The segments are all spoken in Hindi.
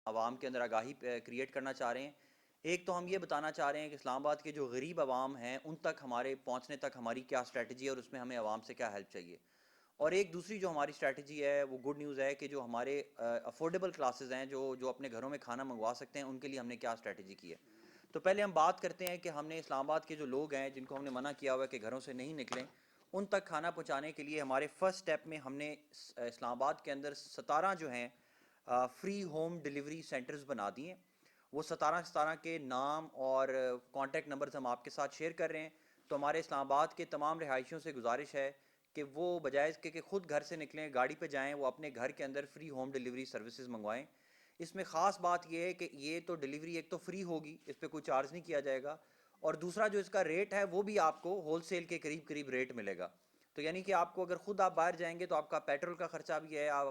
आवाम के अंदर आगाही क्रिएट करना चाह रहे हैं। एक तो हम ये बताना चाह रहे हैं कि इस्लामाबाद के जो गरीब आवाम हैं उन तक हमारे पहुँचने तक हमारी क्या स्ट्रैटेजी है और उसमें हमें आवाम से क्या हेल्प चाहिए। और एक दूसरी जो हमारी स्ट्रैटेजी है वो गुड न्यूज़ है कि जो हमारे अफोर्डेबल क्लासेस हैं जो जो अपने घरों में खाना मंगवा सकते हैं उनके लिए हमने क्या स्ट्रैटेजी की है। तो पहले हम बात करते हैं कि हमने इस्लामाबाद के जो लोग हैं जिनको हमने मना किया हुआ है कि घरों से नहीं निकलें, उन तक खाना पहुंचाने के लिए हमारे फर्स्ट स्टेप में हमने इस्लामाबाद के अंदर 17 जो हैं फ्री होम डिलीवरी सेंटर्स बना दिए। वो 17 के नाम और कॉन्टैक्ट नंबर्स हम आपके साथ शेयर कर रहे हैं। तो हमारे इस्लामाबाद के तमाम रिहायशियों से गुजारिश है कि वो बजाय इसके कि खुद घर से निकलें, गाड़ी पे जाएं, वो अपने घर के अंदर फ्री होम डिलीवरी सर्विसेज मंगवाएं। इसमें ख़ास बात यह है कि ये तो डिलीवरी एक तो फ्री होगी, इस पर कोई चार्ज नहीं किया जाएगा, और दूसरा जो इसका रेट है वो भी आपको होल सेल के करीब करीब रेट मिलेगा। तो यानी कि आपको अगर खुद आप बाहर जाएंगे तो आपका पेट्रोल का खर्चा भी है, आप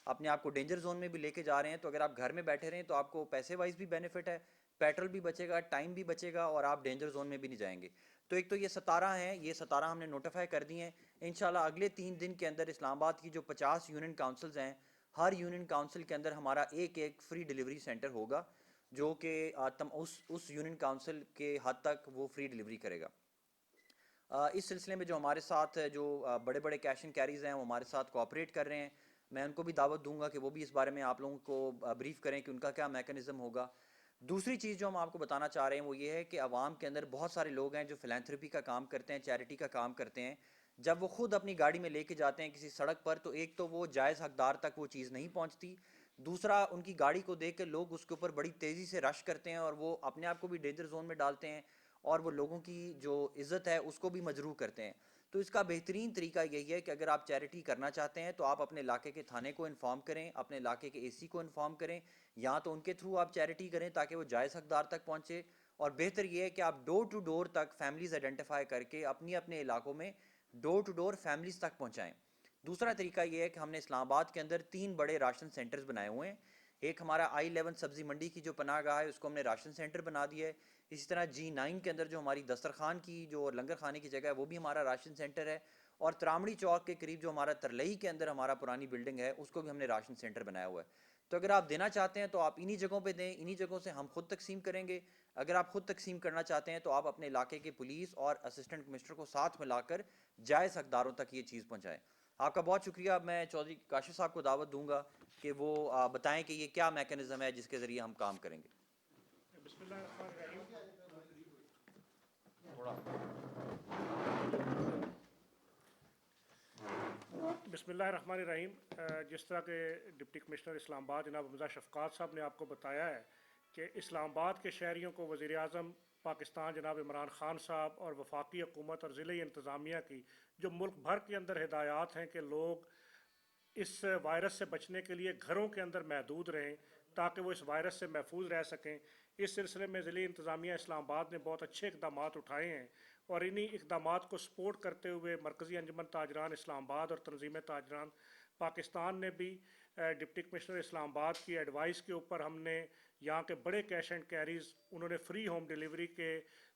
अपने आप को डेंजर जोन में भी लेके जा रहे हैं। तो अगर आप घर में बैठे रहें तो आपको पैसे वाइज भी बेनिफिट है, पेट्रोल भी बचेगा, टाइम भी बचेगा, और आप डेंजर जोन में भी नहीं जाएंगे। तो एक तो ये 17 हैं, ये 17 हमने नोटिफाई कर दिए हैं। इंशाल्लाह अगले 3 दिन के अंदर इस्लामाबाद की जो 50 यूनियन काउंसिल्स हैं, हर यूनियन काउंसिल के अंदर हमारा एक एक फ्री डिलीवरी सेंटर होगा, जो कि उस यूनियन काउंसिल के हद तक वो फ्री डिलीवरी करेगा। इस सिलसिले में जो हमारे साथ जो बड़े बड़े कैश एंड कैरीज हैं वो हमारे साथ कोऑपरेट कर रहे हैं। मैं उनको भी दावत दूंगा कि वो भी इस बारे में आप लोगों को ब्रीफ करें कि उनका क्या मैकेनिज्म होगा। दूसरी चीज़ जो हम आपको बताना चाह रहे हैं वो ये है कि आवाम के अंदर बहुत सारे लोग हैं जो फिलैंथ्रोपी का काम करते हैं, चैरिटी का काम करते हैं। जब वो खुद अपनी गाड़ी में लेके जाते हैं किसी सड़क पर, तो एक तो वो जायज़ हकदार तक वो चीज़ नहीं पहुंचती, दूसरा उनकी गाड़ी को देख के लोग उसके ऊपर बड़ी तेज़ी से रश करते हैं और वो अपने आप को भी डेंजर जोन में डालते हैं, और वो लोगों की जो इज़्ज़त है उसको भी मजरूह करते हैं। तो इसका बेहतरीन तरीका यही है कि अगर आप चैरिटी करना चाहते हैं तो आप अपने इलाके के थाने को इन्फॉर्म करें, अपने इलाके के एसी को इन्फॉर्म करें, या तो उनके थ्रू आप चैरिटी करें ताकि वो जायज़ हकदार तक पहुँचे। और बेहतर ये है कि आप डोर टू डोर तक फैमिलीज़ आइडेंटिफाई करके अपने अपने इलाकों में डोर टू डोर फैमिलीज़ तक पहुँचाएँ। दूसरा तरीका ये है कि हमने इस्लामाबाद के अंदर 3 बड़े राशन सेंटर्स बनाए हुए हैं। एक हमारा I11 सब्जी मंडी की जो पनाहगाह है उसको हमने राशन सेंटर बना दिया है। इसी तरह G9 के अंदर जो हमारी दस्तरखान की जो लंगर खाने की जगह है वो भी हमारा राशन सेंटर है। और त्रामड़ी चौक के करीब जो हमारा तरलई के अंदर हमारा पुरानी बिल्डिंग है उसको भी हमने राशन सेंटर बनाया हुआ है। तो अगर आप देना चाहते हैं तो आप इन्हीं जगहों पे दें, इन्हीं जगहों से हम खुद तकसीम करेंगे। अगर आप खुद तकसीम करना चाहते हैं तो आप अपने इलाके के पुलिस और असिस्टेंट कमिश्नर को साथ मिलाकर जायज़ हकदारों तक ये चीज़ पहुँचाएँ। आपका बहुत शुक्रिया। मैं चौधरी काशिफ साहब को दावत दूंगा कि वो बताएं कि ये क्या मैकेनिज्म है जिसके ज़रिए हम काम करेंगे। बिस्मिल्लाहिर्रहमानिर्रहीम। जिस तरह के डिप्टी कमिश्नर इस्लामाबाद जनाब हमजा शफ़क़ात साहब ने आपको बताया है कि इस्लामाबाद के शहरियों को वज़ीर आज़म पाकिस्तान जनाब इमरान ख़ान साहब और वफाकी हुकूमत और ज़िले इंतज़ामिया की जो मुल्क भर के अंदर हिदायत हैं कि लोग इस वायरस से बचने के लिए घरों के अंदर महदूद रहें ताकि वो इस वायरस से महफूज रह सकें। इस सिलसिले में ज़िले इंतज़ामिया इस्लामाबाद ने बहुत अच्छे इकदाम उठाए हैं, और इन्हीं इकदाम को सपोर्ट करते हुए मरकज़ी अंजुमन ताजरान इस्लामाबाद और तंजीम ताजरान पाकिस्तान ने भी डिप्टी कमिश्नर इस्लामाबाद की एडवाइस के ऊपर हमने यहाँ के बड़े कैश एंड कैरीज उन्होंने फ्री होम डिलीवरी के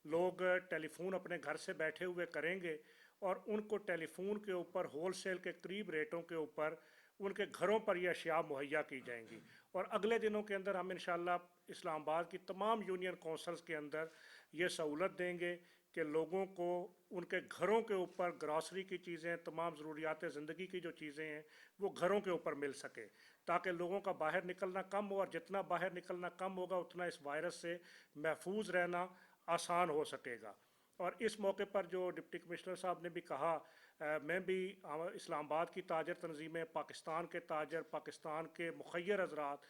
लोग टेलीफोन अपने घर से बैठे हुए करेंगे और उनको टेलीफोन के ऊपर होल सेल के करीब रेटों के ऊपर उनके घरों पर ये अशिया मुहैया की जाएंगी। और अगले दिनों के अंदर हम इंशाल्लाह इस्लामाबाद की तमाम यूनियन कौंसल्स के अंदर ये सहूलत देंगे कि लोगों को उनके घरों के ऊपर ग्रॉसरी की चीज़ें, तमाम ज़रूरियात ज़िंदगी की जो चीज़ें हैं वो घरों के ऊपर मिल सके, ताकि लोगों का बाहर निकलना कम हो, और जितना बाहर निकलना कम होगा उतना इस वायरस से महफूज रहना आसान हो सकेगा। और इस मौके पर जो डिप्टी कमिश्नर साहब ने भी कहा, मैं भी इस्लामाबाद की ताजर तंजीमें, पाकिस्तान के ताजर, पाकिस्तान के मुखैर हजरात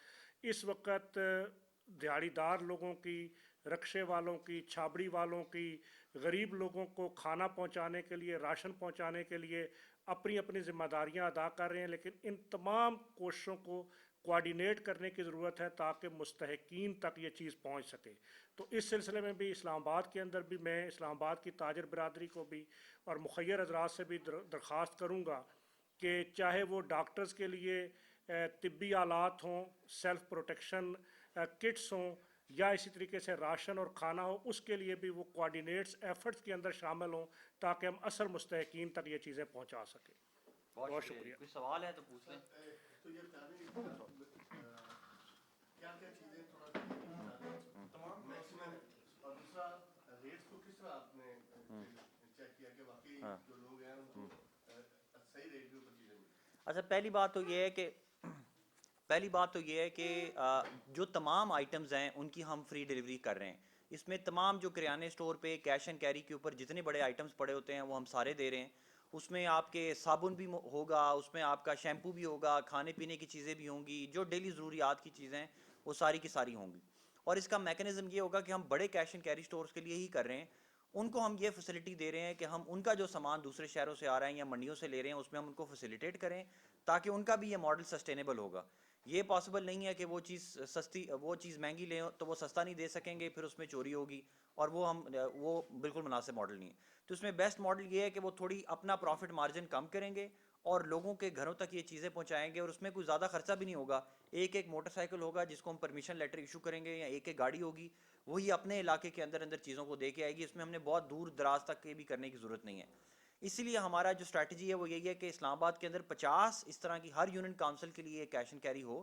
इस वक्त दिहाड़ीदार लोगों की, रक्शे वालों की, छाबड़ी वालों की, गरीब लोगों को खाना पहुंचाने के लिए, राशन पहुंचाने के लिए अपनी अपनी जिम्मेदारियां अदा कर रहे हैं। लेकिन इन तमाम कोशिशों को कोऑर्डिनेट करने की ज़रूरत है ताकि मुस्तहिकीन तक ये चीज़ पहुंच सके। तो इस सिलसिले में भी इस्लामाबाद के अंदर भी मैं इस्लामाबाद की ताजर बरदरी को भी और मुखैर हजरात से भी दरख्वास्त करूँगा कि चाहे वो डॉक्टर्स के लिए तिब्बी आलात हों, सेल्फ़ प्रोटेक्शन किट्स हों, या इसी तरीके से राशन और खाना हो, उसके लिए भी वो कोऑर्डिनेट्स एफर्ट्स के अंदर शामिल हों ताकि हम असल मुस्तहिकीन तक ये चीज़ें पहुँचा सकें। बहुत बहुत शुक्रिया जी। शुक्रिया। कोई सवाल है तो पूछ लें। तो ये क्या अच्छा, पहली बात तो ये है कि जो तमाम आइटम्स हैं उनकी हम फ्री डिलीवरी कर रहे हैं। इसमें तमाम जो किराने स्टोर पे कैश एंड कैरी के ऊपर जितने बड़े आइटम्स पड़े होते हैं वो हम सारे दे रहे हैं। उसमें आपके साबुन भी होगा, उसमें आपका शैम्पू भी होगा, खाने पीने की चीज़ें भी होंगी, जो डेली ज़रूरियात की चीज़ें हैं वो सारी की सारी होंगी। और इसका मैकेनिज्म ये होगा कि हम बड़े कैश एंड कैरी स्टोर्स के लिए ही कर रहे हैं। उनको हम ये फैसिलिटी दे रहे हैं कि हम उनका जो सामान दूसरे शहरों से आ रहा है या मंडियों से ले रहे हैं उसमें हम उनको फैसिलिटेट करें, ताकि उनका भी ये मॉडल सस्टेनेबल होगा। ये पॉसिबल नहीं है कि वो चीज़ महंगी लें तो वो सस्ता नहीं दे सकेंगे, फिर उसमें चोरी होगी, और वो बिल्कुल मुनासिब मॉडल नहीं है। तो इसमें बेस्ट मॉडल ये है कि वो थोड़ी अपना प्रॉफिट मार्जिन कम करेंगे और लोगों के घरों तक ये चीज़ें पहुंचाएंगे, और उसमें कोई ज़्यादा खर्चा भी नहीं होगा। एक एक मोटरसाइकिल होगा जिसको हम परमिशन लेटर इशू करेंगे, या एक एक गाड़ी होगी, वही अपने इलाके के अंदर अंदर चीज़ों को दे के आएगी। इसमें हमने बहुत दूर दराज तक के भी करने की ज़रूरत नहीं है। इसीलिए हमारा जो स्ट्रैटेजी है वो यही है कि इस्लामाबाद के अंदर 50 इस तरह की हर यूनियन काउंसिल के लिए कैश एंड कैरी हो,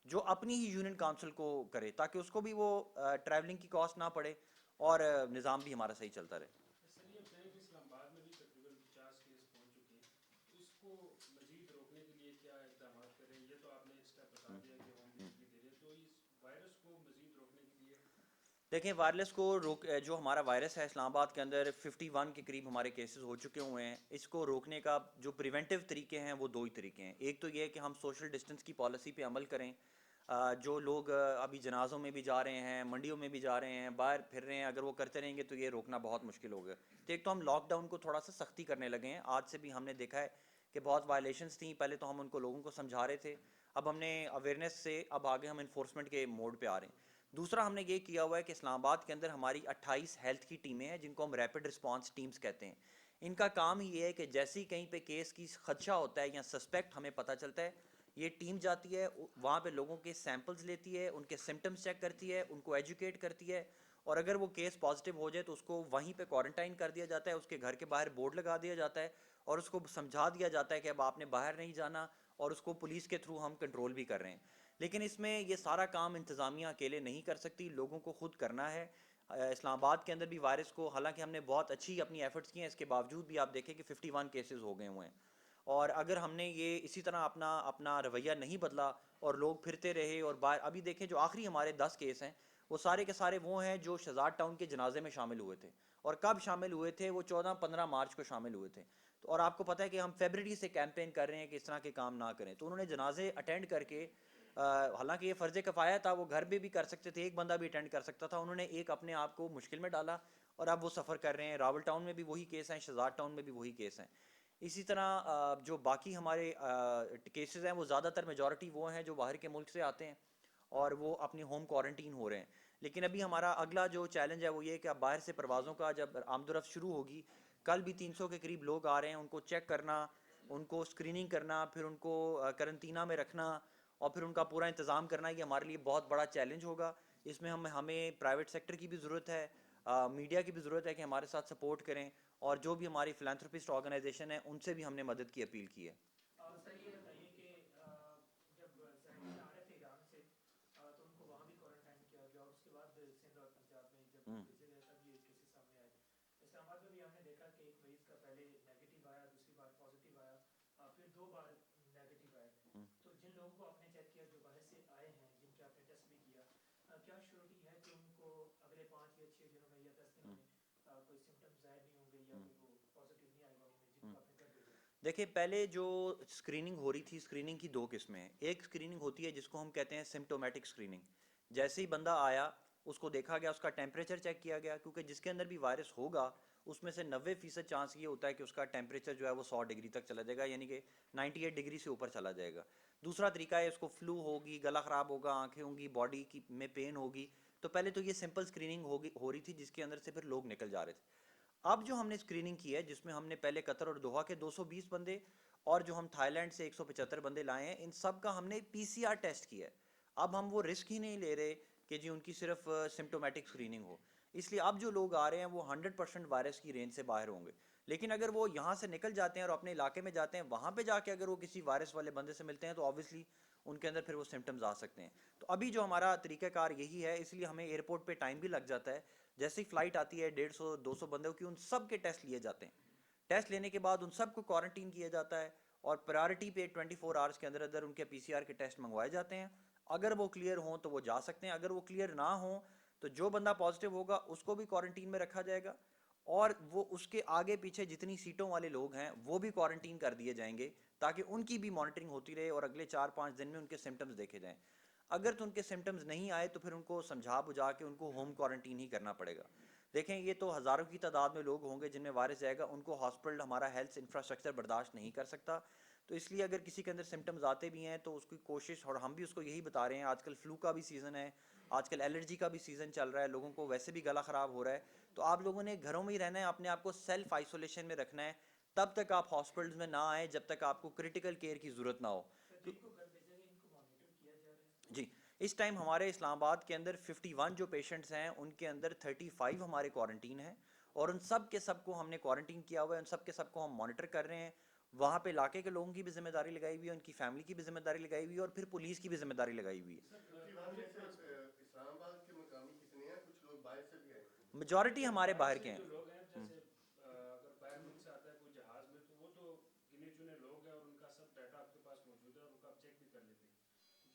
जो अपनी ही यूनियन काउंसिल को करे, ताकि उसको भी वो ट्रैवलिंग की कॉस्ट ना पड़े और निज़ाम भी हमारा सही चलता रहे। सर ये बताएं कि इस्लामाबाद में भी तकरीबन 50 केस पहुंच चुके हैं, तो इसको मजीद रोकने के लिए क्या इकदाम करें? ये तो आपने एक स्टेप बता दिया कि होम डिलीवरी दे रहे हैं, तो इस वायरस को मजीद रोकने के लिए देखें, वायरलेस को रोक जो हमारा वायरस है इस्लामाबाद के अंदर 51 के करीब हमारे केसेस हो चुके हुए हैं। इसको रोकने का जो प्रिवेंटिव तरीके हैं वो दो ही तरीके हैं। एक तो ये है कि हम सोशल डिस्टेंस की पॉलिसी पे अमल करें। जो लोग अभी जनाजों में भी जा रहे हैं, मंडियों में भी जा रहे हैं, बाहर फिर रहे हैं, अगर वो करते रहेंगे तो ये रोकना बहुत मुश्किल होगा। तो एक तो हम लॉकडाउन को थोड़ा सा सख्ती करने लगे हैं। आज से भी हमने देखा है कि बहुत वायलेशंस थी। पहले तो हम उनको लोगों को समझा रहे थे, अब हमने अवेयरनेस से अब आगे हम इन्फोर्समेंट के मोड पे आ रहे हैं। दूसरा हमने ये किया हुआ है कि इस्लामाबाद के अंदर हमारी 28 हेल्थ की टीमें हैं, जिनको हम रैपिड रिस्पांस टीम्स कहते हैं। इनका काम ही ये है कि जैसे ही कहीं पे केस की खदशा होता है या सस्पेक्ट हमें पता चलता है, ये टीम जाती है, वहाँ पे लोगों के सैंपल्स लेती है, उनके सिम्टम्स चेक करती है, उनको एजुकेट करती है, और अगर वो केस पॉजिटिव हो जाए तो उसको वहीं पे क्वारंटाइन कर दिया जाता है, उसके घर के बाहर बोर्ड लगा दिया जाता है, और उसको समझा दिया जाता है कि अब आपने बाहर नहीं जाना, और उसको पुलिस के थ्रू हम कंट्रोल भी कर रहे हैं। लेकिन इसमें ये सारा काम इंतज़ामिया अकेले नहीं कर सकती, लोगों को खुद करना है। इस्लामाबाद के अंदर भी वायरस को, हालांकि हमने बहुत अच्छी अपनी एफर्ट्स किए हैं, इसके बावजूद भी आप देखें कि 51 केसेस हो गए हुए हैं। और अगर हमने ये इसी तरह अपना अपना रवैया नहीं बदला और लोग फिरते रहे और बाहर, अभी देखें जो आखिरी हमारे 10 केस हैं वो सारे के सारे वो हैं जो शहजाद टाउन के जनाजे में शामिल हुए थे। और कब शामिल हुए थे? वो 14-15 मार्च को शामिल हुए थे। तो और आपको पता है कि हम फरवरी से कैंपेन कर रहे हैं कि इस तरह के काम ना करें। तो उन्होंने जनाजे अटेंड करके, हालांकि ये फ़र्ज़ किफ़ाया था, वो घर पे भी कर सकते थे, एक बंदा भी अटेंड कर सकता था, उन्होंने एक अपने आप को मुश्किल में डाला, और अब वो सफ़र कर रहे हैं। रावल टाउन में भी वही केस हैं, शहजाद टाउन में भी वही केस हैं। इसी तरह जो बाकी हमारे केसेस हैं वो ज़्यादातर मेजॉरिटी वो हैं जो बाहर के मुल्क से आते हैं और वो अपनी होम क्वारंटीन हो रहे हैं। लेकिन अभी हमारा अगला जो चैलेंज है वो ये है कि अब बाहर से परवाज़ों का जब आमदोरफ्त शुरू होगी, कल भी 300 के करीब लोग आ रहे हैं, उनको चेक करना, उनको स्क्रीनिंग करना, फिर उनको करंतना में रखना, और फिर उनका पूरा इंतज़ाम करना, ये हमारे लिए बहुत बड़ा चैलेंज होगा। इसमें हमें प्राइवेट सेक्टर की भी ज़रूरत है, मीडिया की भी ज़रूरत है कि हमारे साथ सपोर्ट करें, और जो भी हमारी फिलैंथ्रोपिस्ट ऑर्गेनाइजेशन है उनसे भी हमने मदद की अपील की है। सर ये बताइए कि जब सैनिक आ रहे थे ईरान से तो उनको वहाँ भी क्वारंटाइन किया गया और उसके बाद सिंध और पंजाब में जब हम्म। भेजे गए तब ये केसेस सामने आए। इस्लामाबाद में भी हमने देखा कि एक मरीज का पहले नेगेटिव आया, दूसरी बार पॉजिटिव आया, फिर 2 बार नेगेटिव आए। हम्म। तो जिन लोगों को आपने चेक किया जो बाहर से आए हैं, जिनके आपने टेस्ट भी किया, क्या श्योरिटी है कि उनको अगले 5 या 6 दिनों में या 10 दिनों हम्म। में कोई सिम्टम्स जाहिर नहीं होंगे या हम्म। फिर वो पॉजिटिव नहीं आएगा उनमें हम्म। जिनको आपने कर भेजा? देखिए, पहले जो स्क्रीनिंग हो रही थी, स्क्रीनिंग की दो किस्में हैं। एक स्क्रीनिंग होती है जिसको हम कहते हैं सिम्टोमेटिक स्क्रीनिंग। जैसे ही बंदा आया, उसको देखा गया, उसका टेम्परेचर चेक किया गया, क्योंकि जिसके अंदर भी वायरस होगा उसमें से 90% चांस ये होता है कि उसका टेम्परेचर जो है वो 100 डिग्री तक चला जाएगा, यानी कि 98 डिग्री से ऊपर चला जाएगा। दूसरा तरीका है, उसको फ्लू होगी, गला ख़राब होगा, आंखें होंगी, बॉडी की में पेन होगी। तो पहले तो ये सिंपल स्क्रीनिंग हो रही थी जिसके अंदर से फिर लोग निकल जा रहे थे। अब जो हमने स्क्रीनिंग की है, जिसमें हमने पहले कतर और दोहा के 220 बंदे, और जो हम थाईलैंड से 175 बंदे लाए हैं, इन सब का हमने पीसीआर टेस्ट किया है। अब हम वो रिस्क ही नहीं ले रहे कि जी उनकी सिर्फ सिम्टोमेटिक स्क्रीनिंग हो। इसलिए अब जो लोग आ रहे हैं वो 100% वायरस की रेंज से बाहर होंगे। लेकिन अगर वो यहाँ से निकल जाते हैं और अपने इलाके में जाते हैं, वहाँ पे जाके अगर वो किसी वायरस वाले बंदे से मिलते हैं तो ऑब्वियसली उनके अंदर फिर वो सिम्टम्स आ सकते हैं। तो अभी जो हमारा तरीक़ाकार यही है, इसलिए हमें एयरपोर्ट पे टाइम भी लग जाता है। जैसे ही फ्लाइट आती है, 150-200 बंदों की, उन सब के टेस्ट लिए जाते हैं। टेस्ट लेने के बाद उन सबको क्वारंटीन किया जाता है, और प्रायोरिटी पे 24 आवर्स के अंदर अंदर उनके PCR के टेस्ट मंगवाए जाते हैं। अगर वो क्लियर हों तो वो जा सकते हैं, अगर वो क्लियर ना हों तो जो बंदा पॉजिटिव होगा उसको भी क्वारंटीन में रखा जाएगा, और वो उसके आगे पीछे जितनी सीटों वाले लोग हैं वो भी क्वारंटीन कर दिए जाएंगे, ताकि उनकी भी मॉनिटरिंग होती रहे और अगले 4-5 दिन में उनके सिम्टम्स देखे जाएं। अगर तो उनके सिम्टम्स नहीं आए तो फिर उनको समझा बुझा के उनको होम क्वारंटीन ही करना पड़ेगा। देखें, ये तो हज़ारों की तादाद में लोग होंगे जिनमें वायरस जाएगा, उनको हॉस्पिटल, हमारा हेल्थ इंफ्रास्ट्रक्चर बर्दाश्त नहीं कर सकता। तो इसलिए अगर किसी के अंदर सिम्टम्स आते भी हैं तो उसकी कोशिश, और हम भी उसको यही बता रहे हैं, आजकल फ्लू का भी सीज़न है, आजकल एलर्जी का भी सीज़न चल रहा है, लोगों को वैसे भी गला ख़राब हो रहा है, तो आप लोगों ने घरों में ही रहना है, अपने आप को सेल्फ आइसोलेशन में रखना है, तब तक आप हॉस्पिटल्स में ना आए जब तक आपको क्रिटिकल केयर की ज़रूरत ना हो। सर तो जिनको घर भेजा गया इनको मॉनिटर किया जा रहा है? जी, इस टाइम हमारे इस्लामाबाद के अंदर 51 जो पेशेंट्स हैं उनके अंदर 35 हमारे क्वारंटीन हैं, और उन सब के सब को हमने क्वारंटीन किया हुआ है, उन सब के सब को हम मॉनिटर कर रहे हैं। वहाँ पे इलाके के लोगों की भी जिम्मेदारी लगाई हुई है, उनकी फैमिली की भी जिम्मेदारी लगाई हुई है, और फिर पुलिस की भी जिम्मेदारी लगाई हुई है। इस्लामाबाद के मकामी कितने हैं, कुछ लोग बाहर से भी आए हैं? मेजॉरिटी हमारे बाहर के से हैं। जो लोग हैं, जैसे अगर बाहर मुल्क से आता है कोई जहाज में, तो वो तो गिने चुने लोग हैं और उनका सब डाटा आपके पास मौजूद है और उनका आप चेक भी कर लेते हैं।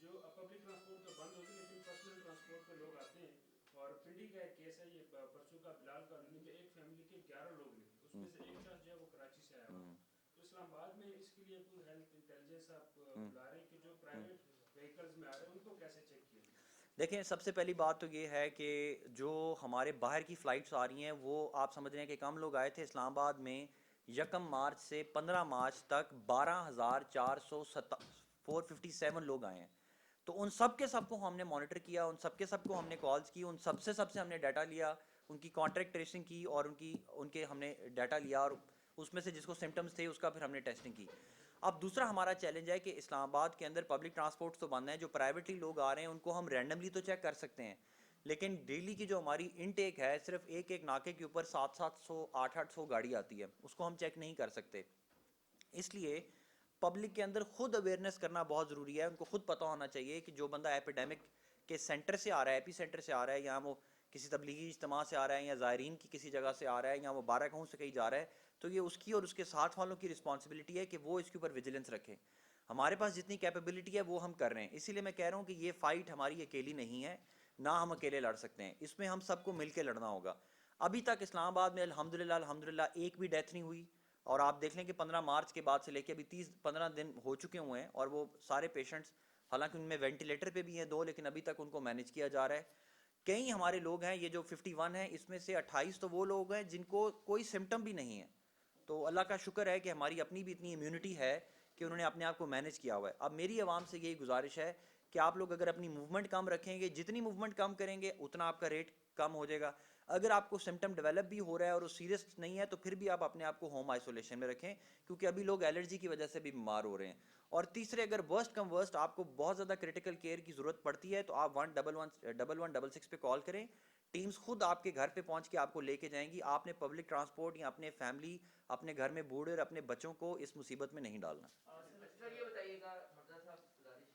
जो पब्लिक ट्रांसपोर्ट तो बंद होगी, लेकिन पर्सनल ट्रांसपोर्ट पे लोग आते हैं। और पिंडी का एक केस है ये, परसों का बिलाल कॉलोनी में एक फैमिली के 11 लोग निकले, उसमें से एक शख्स जो है वो कराची से आया हुआ। तो इस्लामाबाद में इसके लिए कोई हेल्थ इंटेलिजेंस आप बुला रहे हैं कि जो प्राइवेट व्हीकल्स में आ रहे हैं उनको कैसे चेक किया जाए? देखें, सबसे पहली बात तो ये है कि जो हमारे बाहर की फ़्लाइट्स आ रही हैं वो आप समझ रहे हैं कि कम लोग आए थे इस्लामाबाद में। 1 मार्च से 15 मार्च तक 12,457 लोग आए हैं। तो उन सब के सब को हमने मॉनिटर किया, उन सब के सब को हमने कॉल्स की, उन सबसे हमने डाटा लिया, उनकी कॉन्टैक्ट ट्रेसिंग की, और उनके हमने डाटा लिया, और उसमें से जिसको सिम्टम्स थे उसका फिर हमने टेस्टिंग की। अब दूसरा हमारा चैलेंज है कि इस्लामाबाद के अंदर पब्लिक ट्रांसपोर्ट तो बंद है, जो प्राइवेटली लोग आ रहे हैं उनको हम रैंडमली तो चेक कर सकते हैं, लेकिन डेली की जो हमारी इनटेक है, सिर्फ एक एक नाके के ऊपर 700 800 गाड़ी आती है, उसको हम चेक नहीं कर सकते। इसलिए पब्लिक के अंदर खुद अवेयरनेस करना बहुत ज़रूरी है, उनको खुद पता होना चाहिए कि जो बंदा एपिडेमिक के सेंटर से आ रहा है, एपी सेंटर से आ रहा है, या वो किसी तबलीगी इज्तिमा से आ रहा है, या ज़ायरीन की किसी जगह से आ रहा है, या वो बाराकहूँ से कहीं जा रहा है, तो ये उसकी और उसके साथ वालों की रिस्पॉन्सिबिलिटी है कि वो इसके ऊपर विजिलेंस रखें। हमारे पास जितनी कैपेबिलिटी है वो हम कर रहे हैं, इसीलिए मैं कह रहा हूँ कि ये फ़ाइट हमारी अकेली नहीं है, ना हम अकेले लड़ सकते हैं, इसमें हम सबको मिल के लड़ना होगा। अभी तक इस्लामाबाद में अल्हम्दुलिल्लाह एक भी डेथ नहीं हुई, और आप देख लें कि 15 मार्च के बाद से लेके अभी 30-15 दिन हो चुके हुए हैं, और वो सारे पेशेंट्स, हालांकि उनमें वेंटिलेटर पे भी हैं 2, लेकिन अभी तक उनको मैनेज किया जा रहा है। कई हमारे लोग हैं, ये जो 51 है, इसमें से 28 तो वो लोग हैं जिनको कोई सिम्टम भी नहीं है। तो अल्लाह का शुक्र है कि हमारी अपनी भी इतनी इम्यूनिटी है कि उन्होंने अपने आप को मैनेज किया हुआ है। अब मेरी आवाम से यही गुजारिश है कि आप लोग अगर अपनी मूवमेंट कम रखेंगे, जितनी मूवमेंट कम करेंगे उतना आपका रेट कम हो जाएगा। अगर आपको सिम्टम डेवलप भी हो रहा है और वो सीरियस नहीं है तो फिर भी आप अपने आप को होम आइसोलेशन में रखें, क्योंकि अभी लोग एलर्जी की वजह से भी बीमार हो रहे हैं। और तीसरे, अगर वर्स्ट कम वर्स्ट आपको बहुत ज़्यादा क्रिटिकल केयर की ज़रूरत पड़ती है तो आप 111-116 पे कॉल करें, टीम्स खुद आपके घर पे पहुंच के आपको लेके जाएंगी। आपने पब्लिक ट्रांसपोर्ट या अपने फैमिली, अपने घर में बूढ़े और अपने बच्चों को इस मुसीबत में नहीं डालना। सर ये बताइएगा, मर्जा साहब गुजारिश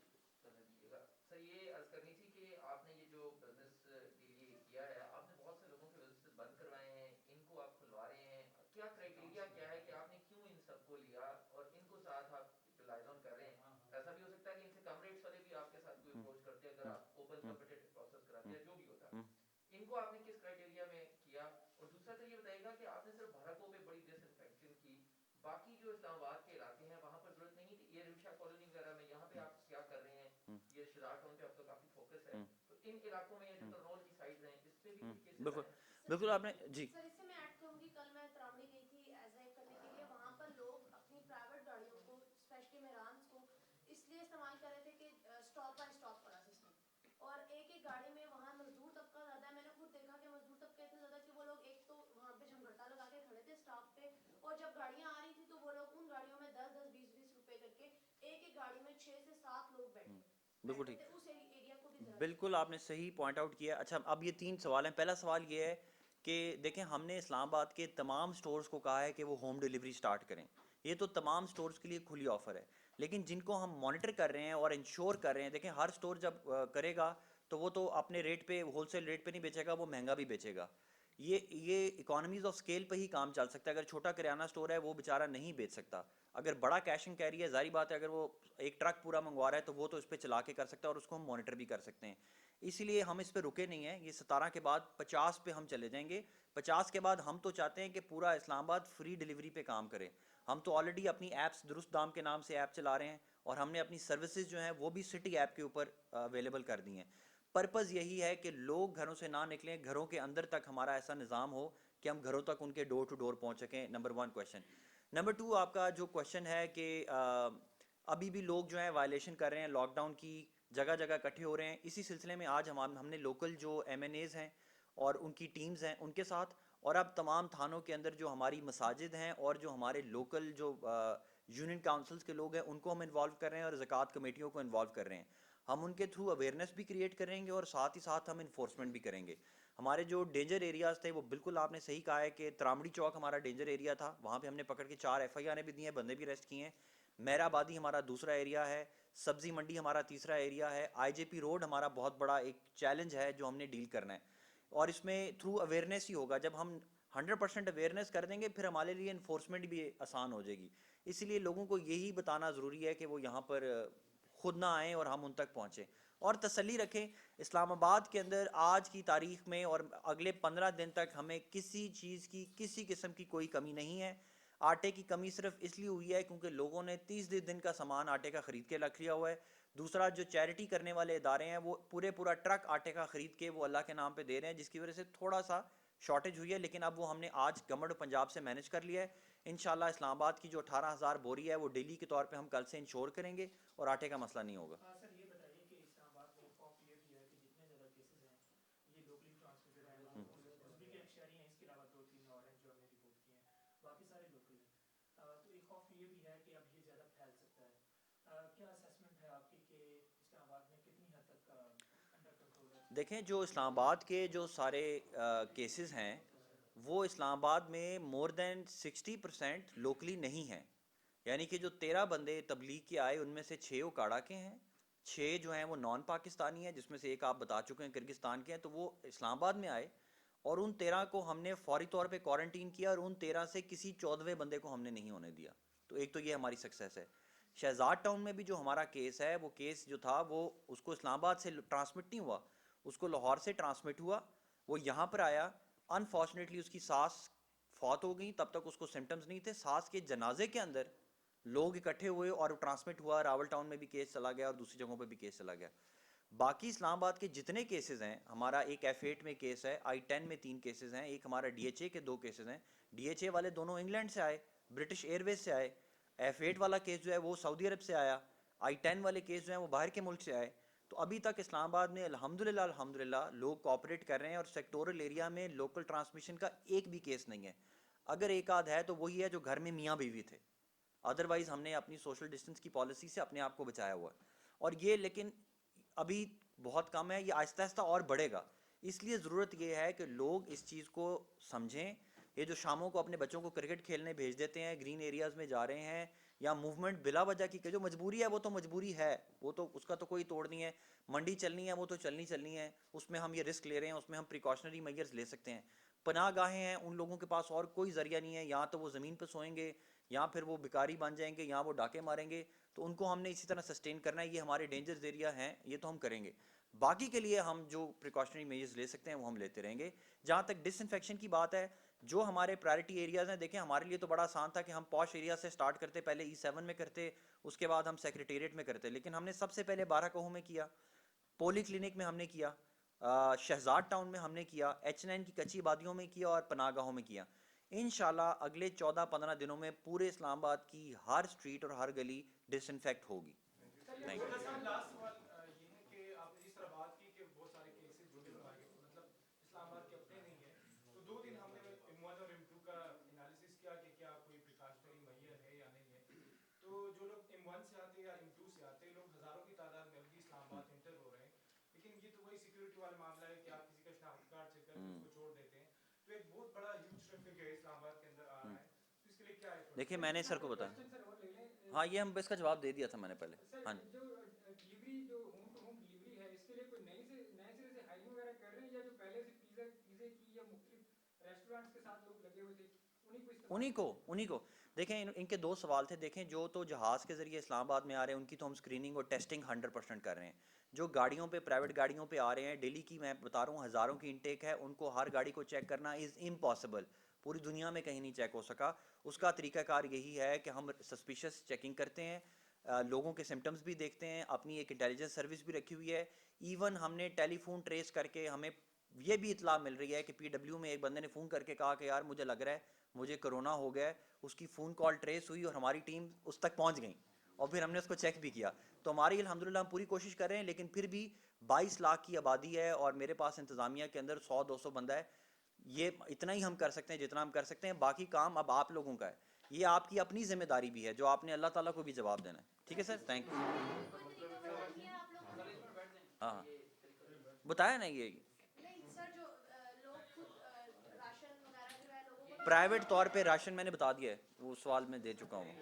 करने दीजिएगा, सर ये अर्ज करनी थी कि आपने ये जो बिजनेस के लिए किया है, आपने बहुत से लोगों के बिजनेस बंद करवाए हैं, इनको आप खुलवा रहे हैं, क्या क्राइटेरिया क्या है कि आपने क्यों इन सबको लिया और इनको साथ आप यूटिलाइज ऑन कर रहे हैं? ऐसा भी हो सकता है कि इनसे कम रेट्स वाले भी आपके साथ कोई अप्रोच करते हैं, अगर आप ओपन कॉम्पिटिटिव प्रोसेस कराते हैं, जो भी होता है, इनको आपने किस क्राइटेरिया में किया? और दूसरा तो ये बताइएगा कि आपने सिर्फ भारतों में बड़ी डिसइंफेक्शन की, बाकी जो इस्लामाबाद के इलाके हैं वहां पर जरूरत नहीं थी, ये रिमशा कॉलोनी वगैरह में यहाँ पे आप क्या कर रहे हैं? ये शिरार टाउन पे अब तो काफी फोकस है, तो इन इलाकों में जो तरनौल की साइड हैं इस पे भी कोई केसेस बिल्कुल आए हैं? बिल्कुल आपने जी। सर इससे मैं ऐड करूंगी, कल मैं त्रावड़ी गई थी एज करने के लिए, वहाँ पर लोग अपनी प्राइवेट गाड़ियों को, स्पेशली मेरान्स को, इसलिए इस्तेमाल कर रहे थे कि स्टॉप बाय स्टॉप पड़ा सिस्टम, और एक एक गाड़ी में वहाँ मजदूर तबका ज़्यादा है। मैंने खुद देखा कि मजदूर तबका इतना ज़्यादा कि वो लोग एक तो वहाँ पे झमघटा लगा के खड़े थे स्टॉप पे, और जब गाड़ियाँ आ रही थी तो वो लोग उन गाड़ियों में 10-10 20-20 रुपए करके एक एक गाड़ी में 6 से 7 लोग बिल्कुल बैठे ठीक। थे। उस एरिया को भी जरा बिल्कुल आपने सही पॉइंट आउट किया। अच्छा, अब ये 3 सवाल हैं। पहला सवाल ये है कि देखें, हमने इस्लामाबाद के तमाम स्टोर्स को कहा है कि वो होम डिलीवरी स्टार्ट करें। ये तो तमाम स्टोर्स के लिए खुली ऑफ़र है, लेकिन जिनको हम मॉनिटर कर रहे हैं और इंश्योर कर रहे हैं, देखें हर स्टोर जब करेगा तो वो तो अपने रेट पे, होलसेल रेट पे नहीं बेचेगा, वो महंगा भी बेचेगा। ये इकोनॉमीज ऑफ स्केल पे ही काम चल सकता है। अगर छोटा किराना स्टोर है वो बेचारा नहीं बेच सकता। अगर बड़ा कैश एंड कैरी है, जारी बात है, अगर वो एक ट्रक पूरा मंगवा रहा है तो वो तो इस पे चला के कर सकता है और उसको हम मॉनिटर भी कर सकते हैं। इसीलिए हम इस पे रुके नहीं हैं। ये 17 के बाद 50 पे हम चले जाएंगे। 50 के बाद हम तो चाहते हैं कि पूरा इस्लामाबाद फ्री डिलीवरी पे काम करे। हम तो ऑलरेडी अपनी ऐप्स दुरुस्त दाम के नाम से ऐप चला रहे हैं और हमने अपनी सर्विसेज जो हैं वो भी सिटी ऐप के ऊपर अवेलेबल कर दी हैं। पर्पज़ यही है कि लोग घरों से ना निकलें, घरों के अंदर तक हमारा ऐसा निज़ाम हो कि हम घरों तक उनके डोर टू डोर पहुंच सकें। Number 1 question. नंबर 2 आपका जो क्वेश्चन है कि अभी भी लोग जो है वायलेशन कर रहे हैं, लॉकडाउन की जगह जगह इकट्ठे हो रहे हैं। इसी सिलसिले में आज हमने लोकल जो MNAs हैं और उनकी टीम्स हैं उनके साथ, और अब तमाम थानों के अंदर जो हमारी मसाजिद हैं और जो हमारे लोकल जो यूनियन काउंसिल्स के लोग हैं उनको हम इन्वॉल्व कर रहे हैं और ज़कात कमेटियों को इन्वॉल्व कर रहे हैं। हम उनके थ्रू अवेयरनेस भी क्रिएट करेंगे और साथ ही साथ हम इन्फोर्समेंट भी करेंगे। हमारे जो डेंजर एरियाज़ थे वो बिल्कुल आपने सही कहा है कि त्रामड़ी चौक हमारा डेंजर एरिया था, वहाँ पे हमने पकड़ के 4 FIR भी दी हैं, बंदे भी अरेस्ट किए हैं। मेहराबादी हमारा दूसरा एरिया है, सब्जी मंडी हमारा तीसरा एरिया है, IJP रोड हमारा बहुत बड़ा एक चैलेंज है जो हमने डील करना है। और इसमें थ्रू अवेयरनेस ही होगा। जब हम 100% अवेयरनेस कर देंगे फिर हमारे लिए इन्फोर्समेंट भी आसान हो जाएगी। इसीलिए लोगों को यही बताना ज़रूरी है कि वो यहाँ पर खुद ना आएँ और हम उन तक पहुँचें और तसल्ली रखें। इस्लामाबाद के अंदर आज की तारीख में और अगले 15 दिन तक हमें किसी चीज़ की किसी किस्म की कोई कमी नहीं है। आटे की कमी सिर्फ इसलिए हुई है क्योंकि लोगों ने 30 दिन का सामान आटे का ख़रीद के रख लिया हुआ है। दूसरा, जो चैरिटी करने वाले इदारे हैं वो पूरा ट्रक आटे का ख़रीद के वो अल्लाह के नाम पे दे रहे हैं, जिसकी वजह से थोड़ा सा शॉर्टेज हुई है, लेकिन अब वो हमने आज गवर्नमेंट पंजाब से मैनेज कर लिया है। इंशाल्लाह इस्लामाबाद की जो 18,000 बोरी है वो डेली के तौर पे हम कल से इंश्योर करेंगे और आटे का मसला नहीं होगा। सर ये बताइए कि इस्लामाबाद में खौफ ये भी है कि जितने ज़्यादा केसेस हैं ये लोकली ट्रांसमिटेड हैं, उसकी के एक्शरी हैं, इसके अलावा 2-3 और हैं जो हमने रिपोर्ट किए हैं, बाकी सारे लोकल हैं। तो एक खौफ ये भी है कि अब ये ज़्यादा फैल सकता है। क्या असेसमेंट है आपकी कि इस्लामाबाद में कितनी हद तक अंडर कंट्रोल है? देखें, जो इस्लामाबाद के जो सारे केसेस हैं वो इस्लामाबाद में मोर देन 60% लोकली नहीं हैं। यानी कि जो 13 बंदे तबलीग के आए उनमें से 6 उकाड़ा के हैं, 6 जो हैं वो नॉन पाकिस्तानी हैं, जिसमें से एक आप बता चुके हैं किर्गिस्तान के हैं। तो वो इस्लामाबाद में आए और उन 13 को हमने फौरी तौर पे क्वारंटीन किया और उन 13 से किसी 14वें बंदे को हमने नहीं होने दिया। तो एक तो ये हमारी सक्सेस है। शहजाद टाउन में भी जो हमारा केस है वो केस जो था वो उसको इस्लामाबाद से ट्रांसमिट नहीं हुआ, उसको लाहौर से ट्रांसमिट हुआ। वो यहाँ पर आया, अनफॉर्चुनेटली उसकी सास फौत हो गई, तब तक उसको सिम्टम्स नहीं थे। सास के जनाजे के अंदर लोग इकट्ठे हुए और ट्रांसमिट हुआ। रावल टाउन में भी केस चला गया और दूसरी जगहों पे भी केस चला गया। बाकी इस्लामाबाद के जितने केसेस हैं, हमारा एक F8 में केस है, I10 में 3 केसेस हैं, एक हमारा DHA के 2 केसेस हैं। DHA वाले दोनों इंग्लैंड से आए, ब्रिटिश एयरवेज से आए। F8 वाला केस जो है वो सऊदी अरब से आया। I10 वाले केस जो हैं वो बाहर के मुल्क से आए। तो अभी तक इस्लामाबाद में अल्हम्दुलिल्लाह लोग कोऑपरेट कर रहे हैं और सेक्टोरल एरिया में लोकल ट्रांसमिशन का एक भी केस नहीं है। अगर एक आध है तो वही है जो घर में मियाँ बीवी थे, अदरवाइज हमने अपनी सोशल डिस्टेंस की पॉलिसी से अपने आप को बचाया हुआ है। और ये लेकिन अभी बहुत कम है, ये आहिस्ता आहिस्ता और बढ़ेगा। इसलिए ज़रूरत ये है कि लोग इस चीज़ को समझें। ये जो शामों को अपने बच्चों को क्रिकेट खेलने भेज देते हैं, ग्रीन एरियाज़ में जा रहे हैं, या मूवमेंट बिला वजह की, जो मजबूरी है वो तो मजबूरी है, वो तो उसका तो कोई तोड़ नहीं है। मंडी चलनी है वो तो चलनी है, उसमें हम ये रिस्क ले रहे हैं, उसमें हम प्रिकॉशनरी मेजर्स ले सकते हैं। पनाह गाहें हैं, उन लोगों के पास और कोई ज़रिया नहीं है, या तो वो ज़मीन पर सोएंगे या फिर वो भिकारी बन जाएंगे या वो डाके मारेंगे। तो उनको हमने इसी तरह सस्टेन करना है। ये हमारे डेंजर्स एरिया हैं, ये तो हम करेंगे। बाकी के लिए हम जो प्रिकॉशनरी मेजर्स ले सकते हैं वो हम लेते रहेंगे। जहाँ तक डिसइंफेक्शन की बात है, जो हमारे प्रायोरिटी एरियाज़ हैं, देखें हमारे लिए तो बड़ा आसान था कि हम पॉश एरिया से स्टार्ट करते, पहले E7 में करते, उसके बाद हम सेक्रेटेरिएट में करते, लेकिन हमने सबसे पहले 12 कहूँ में किया, पोली क्लिनिक में हमने किया, शहजाद टाउन में हमने किया, H9 की कच्ची आबादियों में किया और पनाहगाहों में किया। इंशाल्लाह अगले 14-15 दिनों में पूरे इस्लामाबाद की हर स्ट्रीट और हर गली डिसइंफेक्ट होगी। Thank you. लास्ट सवाल ये है कि आपने जिस तरह बात की कि बहुत सारे केसेस जो कि मतलब इस्लामाबाद के अपने नहीं है, तो 2 दिन हमने M1 और M2 का एनालिसिस किया कि क्या कोई प्रिकॉशनरी मेजर है या नहीं है। तो जो लोग M1 से आते या M2 से आते, लोग हज़ारों की तादाद में अभी इस्लामाबाद एंटर हो रहे हैं, लेकिन ये तो वही सिक्योरिटी वाला मामला है कि आप किसी का शनाख्त कार्ड चेक करके उसको छोड़ देते हैं। तो एक बहुत बड़ा ह्यूज ट्रैफिक है इस्लामाबाद के अंदर आ रहा है, तो इसके लिए क्या है? देखिए, मैंने सर को बताया, क्वेश्चन सर और ले लें। हाँ ये हम इसका जवाब दे दिया था मैंने पहले। सर हाँ जो डिलीवरी जो होम टू होम डिलीवरी है, इसके लिए कोई नए सिरे से हायरिंग वगैरह कर रहे हैं या जो पहले से पिज़्ज़ा की या मुख्तलिफ रेस्टोरेंट्स के साथ लोग लगे हुए थे, उन्हीं को देखें, इनके दो सवाल थे। देखें, जो तो जहाज़ के ज़रिए इस्लामाबाद में आ रहे हैं उनकी तो हम स्क्रीनिंग और टेस्टिंग 100% कर रहे हैं। जो गाड़ियों पे, प्राइवेट गाड़ियों पे आ रहे हैं, डेली की मैं बता रहा हूँ हज़ारों की इनटेक है, उनको हर गाड़ी को चेक करना इज़ इम्पॉसिबल। पूरी दुनिया में कहीं नहीं चेक हो सका। उसका तरीकाकार यही है कि हम सस्पिशियस चेकिंग करते हैं, लोगों के सिम्टम्स भी देखते हैं, अपनी एक इंटेलिजेंस सर्विस भी रखी हुई है। इवन हमने टेलीफोन ट्रेस करके, हमें ये भी इतला मिल रही है कि PW में एक बंदे ने फ़ोन करके कहा कि यार मुझे लग रहा है मुझे कोरोना हो गया है, उसकी फ़ोन कॉल ट्रेस हुई और हमारी टीम उस तक पहुंच गई और फिर हमने उसको चेक भी किया। तो हमारी अल्हम्दुलिल्लाह हम पूरी कोशिश कर रहे हैं, लेकिन फिर भी 22 लाख की आबादी है और मेरे पास इंतज़ामिया के अंदर 100-200 बंदा है। ये इतना ही हम कर सकते हैं जितना हम कर सकते हैं, बाकी काम अब आप लोगों का है। ये आपकी अपनी जिम्मेदारी भी है जो आपने अल्लाह ताला को भी जवाब देना है। ठीक है सर, थैंक यू। कोई तरीका बता दिया आप लोगों ने? हाँ, बताया ना ये नहीं सर, जो लोग खुद राशन वगैरह जो है लोगों को प्राइवेट तौर पे राशन मैंने बता दिया है, वो सवाल मैं दे चुका हूँ।